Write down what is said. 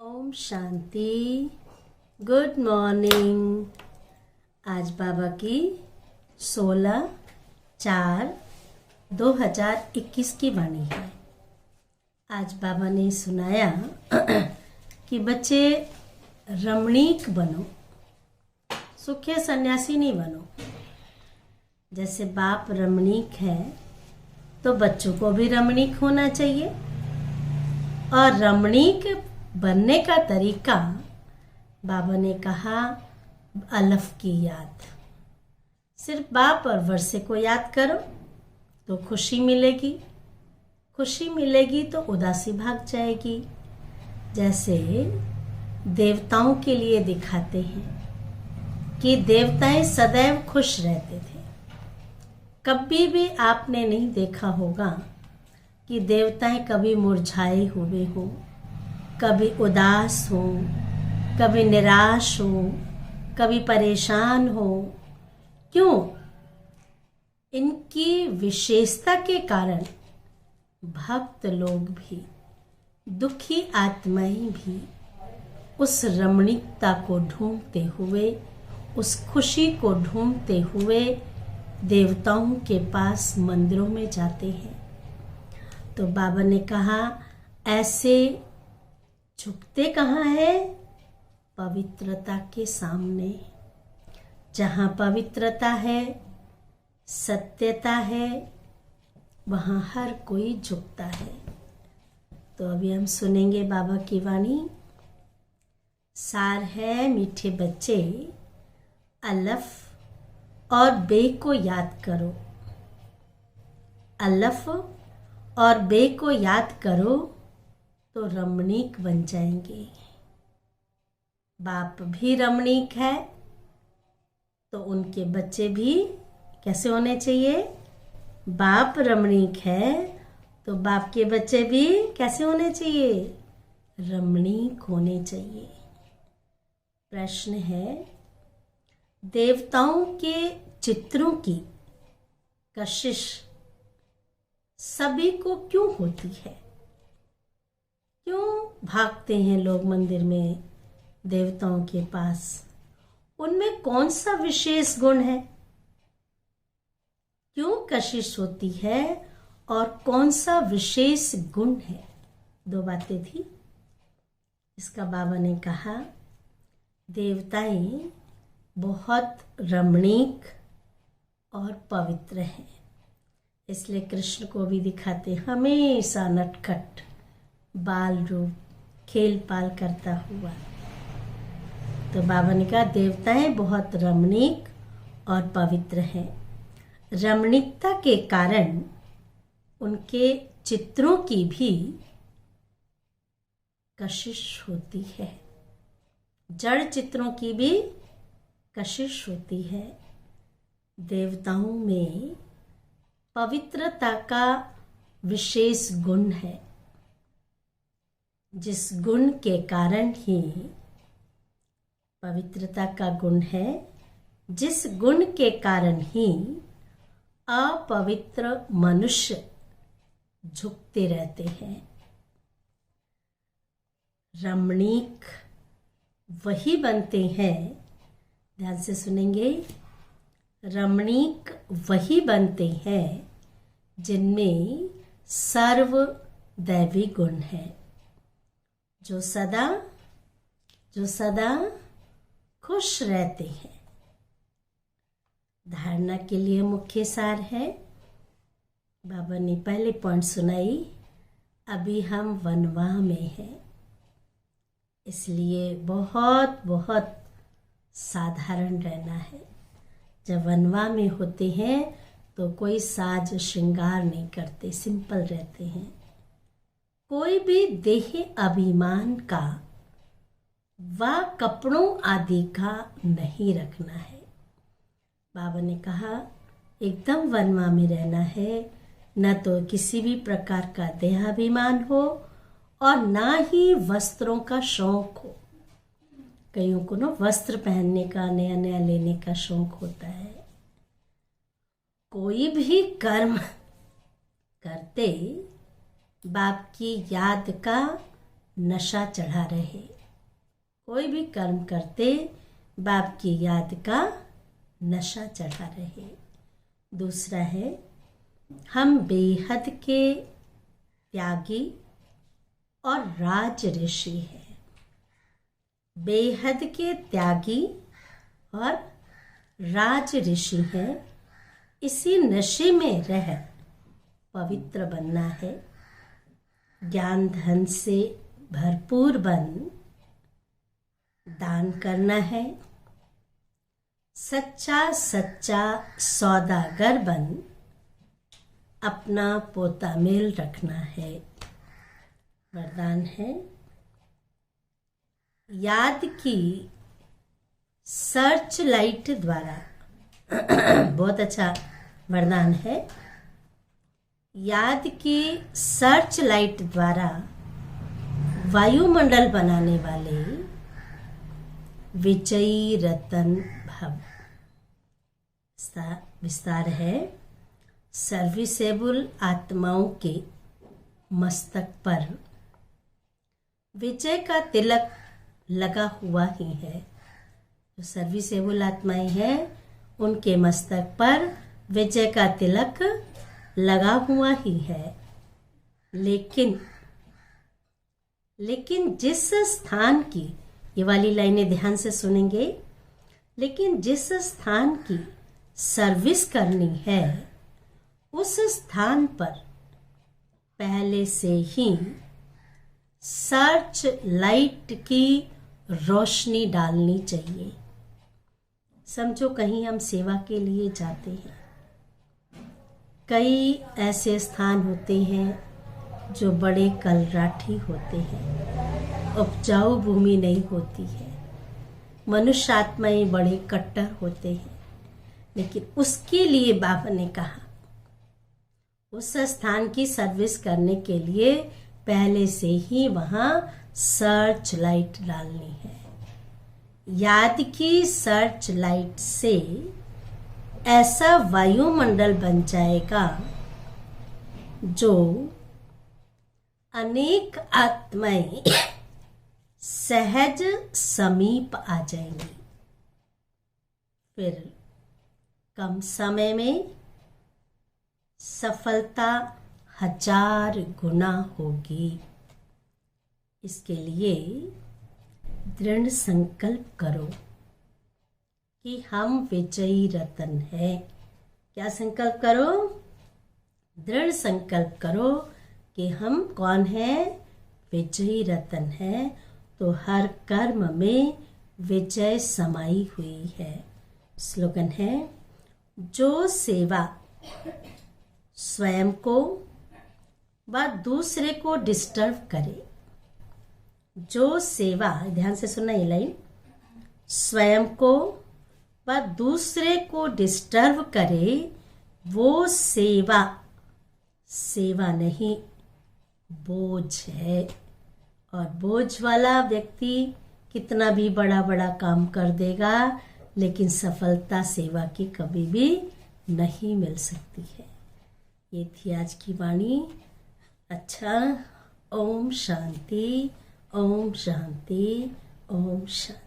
Om Shanti. Good morning. आज बाबा की 16/4/2021 की वाणी है। आज बाबा ने सुनाया कि बच्चे रमणीक बनो, सुखे सन्यासी नहीं बनो। जैसे बाप रमणीक है तो बच्चों को भी रमणीक होना चाहिए। और रमणीक बनने का तरीका बाबा ने कहा, अलफ की याद। सिर्फ बाप और वर्षे को याद करो तो खुशी मिलेगी, खुशी मिलेगी तो उदासी भाग जाएगी। जैसे देवताओं के लिए दिखाते हैं कि देवताएं सदैव खुश रहते थे। कभी भी आपने नहीं देखा होगा कि देवताएं कभी मुरझाए हुए हो, कभी उदास हो, कभी निराश हो, कभी परेशान हो। क्यों? इनकी विशेषता के कारण भक्त लोग भी, दुखी आत्माएं भी उस रमणीकता को ढूंढते हुए, उस खुशी को ढूंढते हुए देवताओं के पास मंदिरों में जाते हैं। तो बाबा ने कहा, ऐसे झुकते कहाँ है? पवित्रता के सामने। जहाँ पवित्रता है, सत्यता है, वहाँ हर कोई झुकता है। तो अभी हम सुनेंगे बाबा की वाणी। सार है मीठे बच्चे, अलफ और बे को याद करो। अलफ और बे को याद करो तो रमणीक बन जाएंगे। बाप भी रमणीक है तो उनके बच्चे भी कैसे होने चाहिए? बाप रमणीक है तो बाप के बच्चे भी कैसे होने चाहिए? रमणीक होने चाहिए। प्रश्न है, देवताओं के चित्रों की कशिश सभी को क्यों होती है? क्यों भागते हैं लोग मंदिर में देवताओं के पास? उनमें कौन सा विशेष गुण है? क्यों कशिश होती है और कौन सा विशेष गुण है? दो बातें थी। इसका बाबा ने कहा, देवताएं बहुत रमणीक और पवित्र हैं, इसलिए कृष्ण को भी दिखाते हमेशा नटखट बाल रूप खेल पाल करता हुआ। तो बाबा ने कहा, देवताएं बहुत रमणीक और पवित्र हैं। रमणीकता के कारण उनके चित्रों की भी कशिश होती है, जड़ चित्रों की भी कशिश होती है। देवताओं में पवित्रता का विशेष गुण है, जिस गुण के कारण ही पवित्रता का गुण है, जिस गुण के कारण ही अपवित्र मनुष्य झुकते रहते हैं। रमणीक वही बनते हैं, ध्यान से सुनेंगे, रमणीक वही बनते हैं जिनमें सर्व दैवी गुण है, जो सदा खुश रहते हैं। धारणा के लिए मुख्य सार है, बाबा ने पहले पॉइंट सुनाई, अभी हम वनवाह में हैं, इसलिए बहुत बहुत साधारण रहना है। जब वनवाह में होते हैं तो कोई साज श्रृंगार नहीं करते, सिंपल रहते हैं। कोई भी देह अभिमान का व कपड़ों आदि का नहीं रखना है। बाबा ने कहा, एकदम वनवा में रहना है, न तो किसी भी प्रकार का देहाभिमान हो और ना ही वस्त्रों का शौक हो। कईयों को ना वस्त्र पहनने का, नया नया लेने का शौक होता है। कोई भी कर्म करते बाप की याद का नशा चढ़ा रहे। कोई भी कर्म करते बाप की याद का नशा चढ़ा रहे। दूसरा है, हम बेहद के त्यागी और राज ऋषि हैं। बेहद के त्यागी और राज ऋषि हैं। इसी नशे में रह पवित्र बनना है। ज्ञान धन से भरपूर बन दान करना है। सच्चा सच्चा सौदागर बन अपना पोता मेल रखना है। वरदान है, याद की सर्च लाइट द्वारा बहुत अच्छा वरदान है। याद की सर्च लाइट द्वारा वायुमंडल बनाने वाले विजयी रतन भव। विस्तार है, सर्विसेबल आत्माओं के मस्तक पर विजय का तिलक लगा हुआ ही है। जो सर्विसेबल आत्माएं हैं उनके मस्तक पर विजय का तिलक लगा हुआ ही है। लेकिन जिस स्थान की, ये वाली लाइनें ध्यान से सुनेंगे, लेकिन जिस स्थान की सर्विस करनी है उस स्थान पर पहले से ही सर्च लाइट की रोशनी डालनी चाहिए। समझो कहीं हम सेवा के लिए जाते हैं, कई ऐसे स्थान होते हैं जो बड़े कलराठी होते हैं, उपजाऊ भूमि नहीं होती है, मनुष्य आत्माएं बड़े कट्टर होते हैं। लेकिन उसके लिए बाबा ने कहा, उस स्थान की सर्विस करने के लिए पहले से ही वहां सर्च लाइट डालनी है। याद की सर्च लाइट से ऐसा वायुमंडल बन जाएगा जो अनेक आत्माएं सहज समीप आ जाएंगी। फिर कम समय में सफलता 1000 गुना होगी। इसके लिए दृढ़ संकल्प करो कि हम विजयी रतन हैं। क्या संकल्प करो? दृढ़ संकल्प करो कि हम कौन हैं? विजयी रतन हैं। तो हर कर्म में विजय समाई हुई है। स्लोगन है, जो सेवा स्वयं को व दूसरे को डिस्टर्ब करे, जो सेवा, ध्यान से सुनना ये लाइन, स्वयं को व दूसरे को डिस्टर्ब करे वो सेवा नहीं, बोझ है। और बोझ वाला व्यक्ति कितना भी बड़ा बड़ा काम कर देगा, लेकिन सफलता सेवा की कभी भी नहीं मिल सकती है। ये थी आज की वाणी। अच्छा, ओम शांति, ओम शांति, ओम शांति।